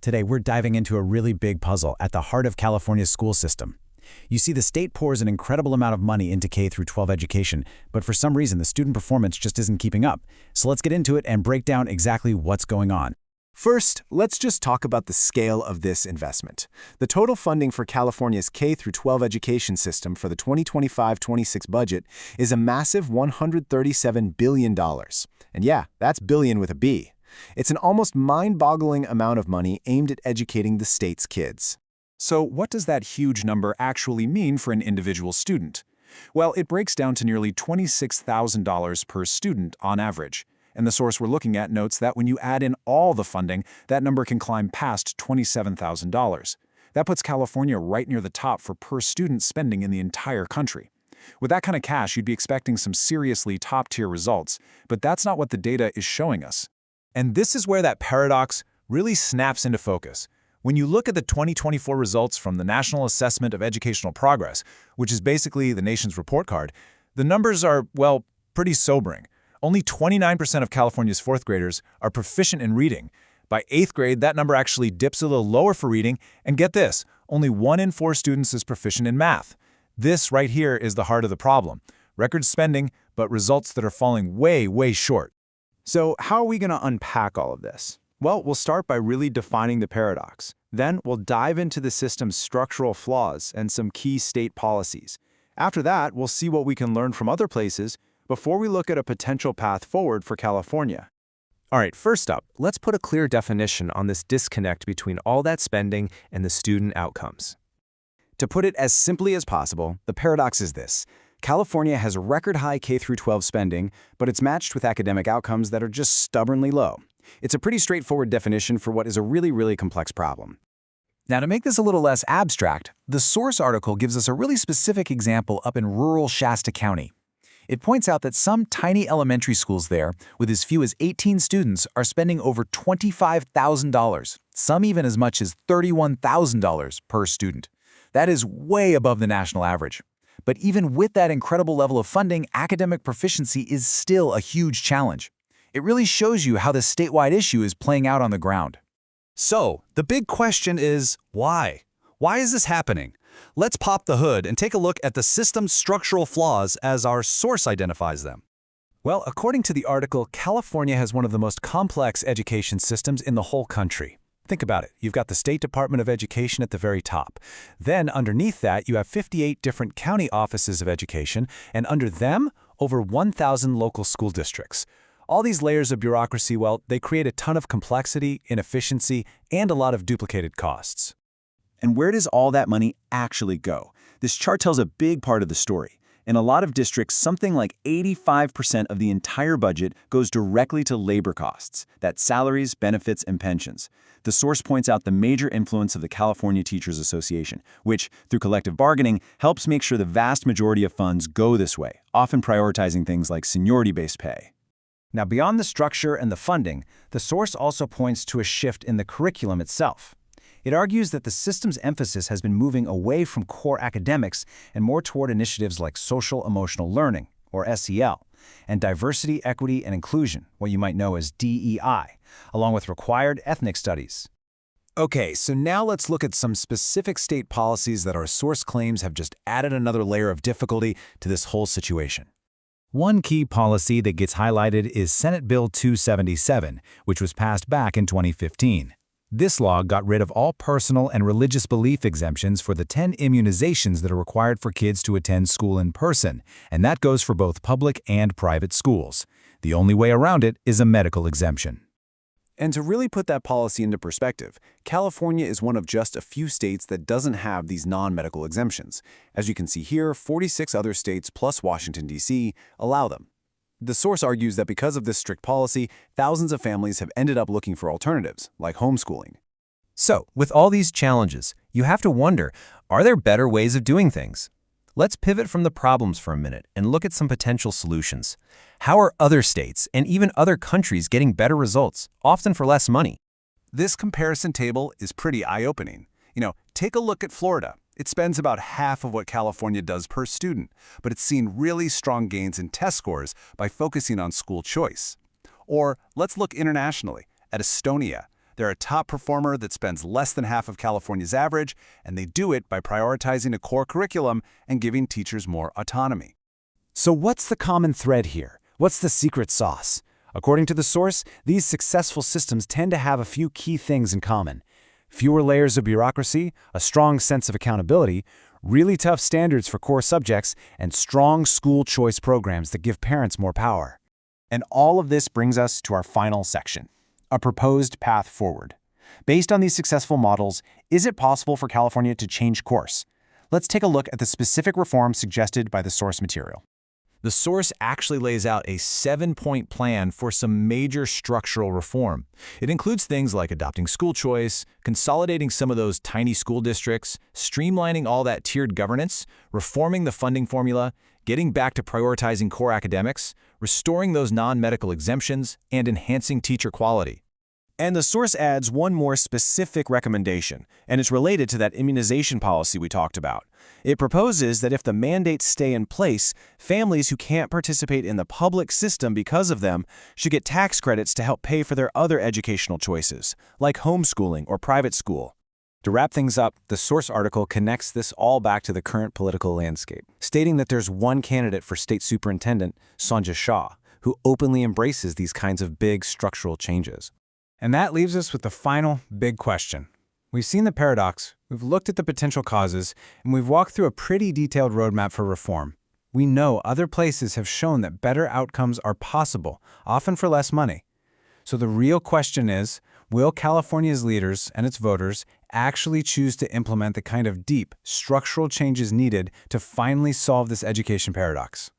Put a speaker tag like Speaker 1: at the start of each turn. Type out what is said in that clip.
Speaker 1: Today, we're diving into a really big puzzle at the heart of California's school system. You see, the state pours an incredible amount of money into K through 12 education, but for some reason, the student performance just isn't keeping up. So let's get into it and break down exactly what's going on.
Speaker 2: First, let's just talk about the scale of this investment. The total funding for California's K through 12 education system for the 2025-26 budget is a massive $137 billion. And yeah, that's billion with a B. It's an almost mind-boggling amount of money aimed at educating the state's kids.
Speaker 3: So what does that huge number actually mean for an individual student? Well, it breaks down to nearly $26,000 per student on average. And the source we're looking at notes that when you add in all the funding, that number can climb past $27,000. That puts California right near the top for per-student spending in the entire country. With that kind of cash, you'd be expecting some seriously top-tier results, but that's not what the data is showing us.
Speaker 4: And this is where that paradox really snaps into focus. When you look at the 2024 results from the National Assessment of Educational Progress, which is basically the nation's report card, the numbers are, well, pretty sobering. Only 29% of California's fourth graders are proficient in reading. By 8th grade, that number actually dips a little lower for reading, and get this, only 1 in 4 students is proficient in math. This right here is the heart of the problem. Record spending, but results that are falling way, way short.
Speaker 5: So how are we going to unpack all of this? Well, we'll start by really defining the paradox. Then we'll dive into the system's structural flaws and some key state policies. After that, we'll see what we can learn from other places before we look at a potential path forward for California.
Speaker 6: All right, first up, let's put a clear definition on this disconnect between all that spending and the student outcomes.
Speaker 1: To put it as simply as possible, the paradox is this. California has record-high K through 12 spending, but it's matched with academic outcomes that are just stubbornly low. It's a pretty straightforward definition for what is a really, really complex problem. Now, to make this a little less abstract, the source article gives us a really specific example up in rural Shasta County. It points out that some tiny elementary schools there, with as few as 18 students, are spending over $25,000, some even as much as $31,000 per student. That is way above the national average. But even with that incredible level of funding, academic proficiency is still a huge challenge. It really shows you how the statewide issue is playing out on the ground.
Speaker 4: So, the big question is, why? Why is this happening? Let's pop the hood and take a look at the system's structural flaws as our source identifies them. Well, according to the article, California has one of the most complex education systems in the whole country. Think about it. You've got the State Department of Education at the very top. Then, underneath that, you have 58 different county offices of education, and under them, over 1,000 local school districts. All these layers of bureaucracy, well, they create a ton of complexity, inefficiency, and a lot of duplicated costs.
Speaker 2: And where does all that money actually go? This chart tells a big part of the story. In a lot of districts, something like 85% of the entire budget goes directly to labor costs. That's salaries, benefits, and pensions. The source points out the major influence of the California Teachers Association, which, through collective bargaining, helps make sure the vast majority of funds go this way, often prioritizing things like seniority-based pay.
Speaker 1: Now, beyond the structure and the funding, the source also points to a shift in the curriculum itself. It argues that the system's emphasis has been moving away from core academics and more toward initiatives like social-emotional learning, or SEL, and diversity, equity, and inclusion, what you might know as DEI, along with required ethnic studies.
Speaker 4: Okay, so now let's look at some specific state policies that our source claims have just added another layer of difficulty to this whole situation.
Speaker 1: One key policy that gets highlighted is Senate Bill 277, which was passed back in 2015. This law got rid of all personal and religious belief exemptions for the 10 immunizations that are required for kids to attend school in person, and that goes for both public and private schools. The only way around it is a medical exemption.
Speaker 2: And to really put that policy into perspective, California is one of just a few states that doesn't have these non-medical exemptions. As you can see here, 46 other states plus Washington, D.C. allow them. The source argues that because of this strict policy, thousands of families have ended up looking for alternatives, like homeschooling.
Speaker 6: So, with all these challenges, you have to wonder, are there better ways of doing things? Let's pivot from the problems for a minute and look at some potential solutions. How are other states and even other countries getting better results, often for less money?
Speaker 3: This comparison table is pretty eye-opening. Take a look at Florida. It spends about half of what California does per student, but it's seen really strong gains in test scores by focusing on school choice. Or let's look internationally at Estonia.
Speaker 4: They're a top performer that spends less than half of California's average, and they do it by prioritizing a core curriculum and giving teachers more autonomy.
Speaker 1: So what's the common thread here? What's the secret sauce? According to the source, these successful systems tend to have a few key things in common. Fewer layers of bureaucracy, a strong sense of accountability, really tough standards for core subjects, and strong school choice programs that give parents more power.
Speaker 2: And all of this brings us to our final section, a proposed path forward. Based on these successful models, is it possible for California to change course? Let's take a look at the specific reforms suggested by the source material.
Speaker 3: The source actually lays out a 7-point plan for some major structural reform. It includes things like adopting school choice, consolidating some of those tiny school districts, streamlining all that tiered governance, reforming the funding formula, getting back to prioritizing core academics, restoring those non-medical exemptions, and enhancing teacher quality.
Speaker 2: And the source adds one more specific recommendation, and it's related to that immunization policy we talked about. It proposes that if the mandates stay in place, families who can't participate in the public system because of them should get tax credits to help pay for their other educational choices, like homeschooling or private school.
Speaker 1: To wrap things up, the source article connects this all back to the current political landscape, stating that there's one candidate for state superintendent, Sanjay Shah, who openly embraces these kinds of big structural changes.
Speaker 5: And that leaves us with the final big question. We've seen the paradox, we've looked at the potential causes, and we've walked through a pretty detailed roadmap for reform. We know other places have shown that better outcomes are possible, often for less money. So the real question is, will California's leaders and its voters actually choose to implement the kind of deep, structural changes needed to finally solve this education paradox?